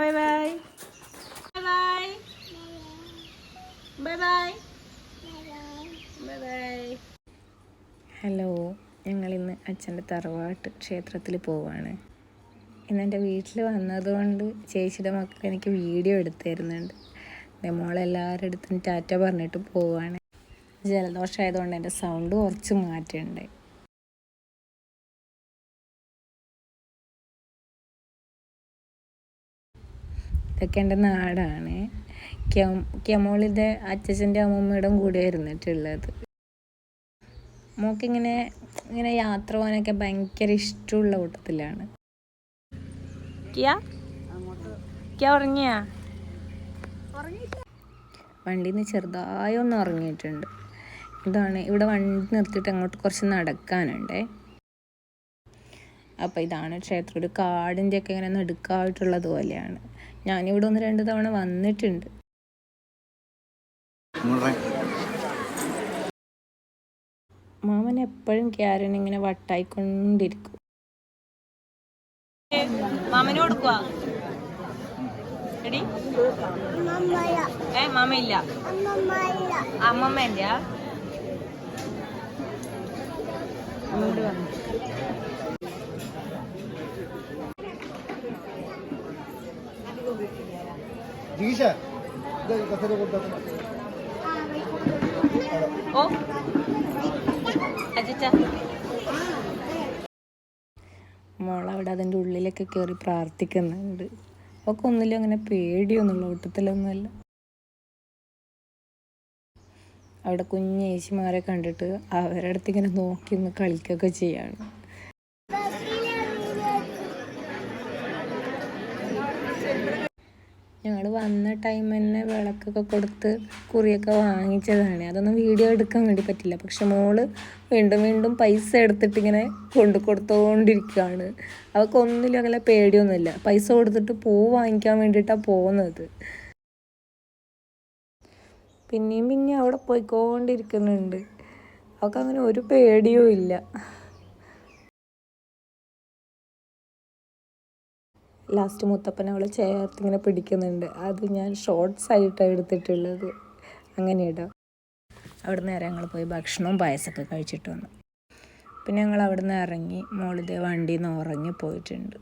Bye bye bye bye bye bye bye. Hello, ഞങ്ങളിന്ന് അച്ഛൻ്റെ തറവാട്ട് ക്ഷേത്രത്തിൽ പോവാണ്. ഇന്നെൻ്റെ വീട്ടിൽ വന്നതുകൊണ്ട് ചേച്ചിയുടെ മക്കൾ എനിക്ക് വീഡിയോ എടുത്തു തരുന്നുണ്ട്. എൻ്റെ മോളെല്ലാവരുടെ അടുത്തും ടാറ്റ പറഞ്ഞിട്ട് പോവാണ്. ജലദോഷമായതുകൊണ്ട് എൻ്റെ സൗണ്ട് കുറച്ച് മാറ്റമുണ്ട്. ഇതൊക്കെ എൻ്റെ നാടാണ്. കെമോളിൻ്റെ അച്ഛൻ്റെ അമ്മൂമ്മയുടെ കൂടെ ഇരുന്നിട്ടുള്ളത്. മോക്കിങ്ങനെ യാത്ര പോകാനൊക്കെ ഭയങ്കര ഇഷ്ടമുള്ള കൂട്ടത്തിലാണ്. ഉറങ്ങിയാ? വണ്ടിയിൽ നിന്ന് ചെറുതായി ഒന്ന് ഉറങ്ങിയിട്ടുണ്ട്. ഇവിടെ വണ്ടി നിർത്തിയിട്ട് അങ്ങോട്ട് കുറച്ച് നടക്കാനുണ്ടേ. അപ്പോൾ ഇതാണ് ക്ഷേത്രം. ഒരു കാടിൻ്റെ ഒക്കെ ഇങ്ങനെ നടുക്കായിട്ടുള്ളത് പോലെയാണ്. ഞാനിവിടെ 1-2 തവണ വന്നിട്ടുണ്ട്. മാമൻ എപ്പോഴും ക്യാരൻ ഇങ്ങനെ വട്ടായിക്കൊണ്ടിരിക്കും. മാമന് കൊടുക്കുക. മാമ ഇല്ല, അമ്മമ്മ ഇല്ല. അങ്ങോട്ട് വന്നു. ഓ മോളവിടെ അതിൻ്റെ ഉള്ളിലൊക്കെ കയറി പ്രാർത്ഥിക്കുന്നുണ്ട്. അവൾക്ക് ഒന്നുമില്ല, അങ്ങനെ പേടിയൊന്നുമില്ല, ഓട്ടത്തിലൊന്നുമല്ല. അവിടെ കുഞ്ഞ് ചേച്ചിമാരെ കണ്ടിട്ട് അവരുടെ അടുത്ത് ഇങ്ങനെ നോക്കി ഒന്ന് കളിക്കുകയൊക്കെ ചെയ്യാണ്. ഞങ്ങൾ വന്ന ടൈം തന്നെ വിളക്കൊക്കെ കൊടുത്ത് കുറിയൊക്കെ വാങ്ങിച്ചതാണ്. അതൊന്നും വീഡിയോ എടുക്കാൻ വേണ്ടി പറ്റില്ല. പക്ഷെ മോള് വീണ്ടും പൈസ എടുത്തിട്ട് ഇങ്ങനെ കൊടുത്തോണ്ടിരിക്കുകയാണ്. അവൾക്കൊന്നിലും അങ്ങനെ പേടിയൊന്നുമില്ല. പൈസ കൊടുത്തിട്ട് പൂ വാങ്ങിക്കാൻ വേണ്ടിയിട്ടാണ് പോകുന്നത്. പിന്നെയും അവിടെ പോയിക്കൊണ്ടിരിക്കുന്നുണ്ട്. അവൾക്കങ്ങനെ ഒരു പേടിയും ഇല്ല. ലാസ്റ്റ് മുത്തപ്പൻ അവളെ ചേർത്തിങ്ങനെ പിടിക്കുന്നുണ്ട്. അത് ഞാൻ ഷോർട്സ് ആയിട്ടാണ് എടുത്തിട്ടുള്ളത്. അങ്ങനെ ഇടാം. അവിടെ നിന്ന് ഞങ്ങൾ പോയി ഭക്ഷണവും പായസമൊക്കെ കഴിച്ചിട്ട് വന്നു. പിന്നെ ഞങ്ങൾ അവിടെ നിന്ന് ഇറങ്ങി. മോളിതേ വണ്ടിയിൽ നിന്ന് ഉറങ്ങി പോയിട്ടുണ്ട്.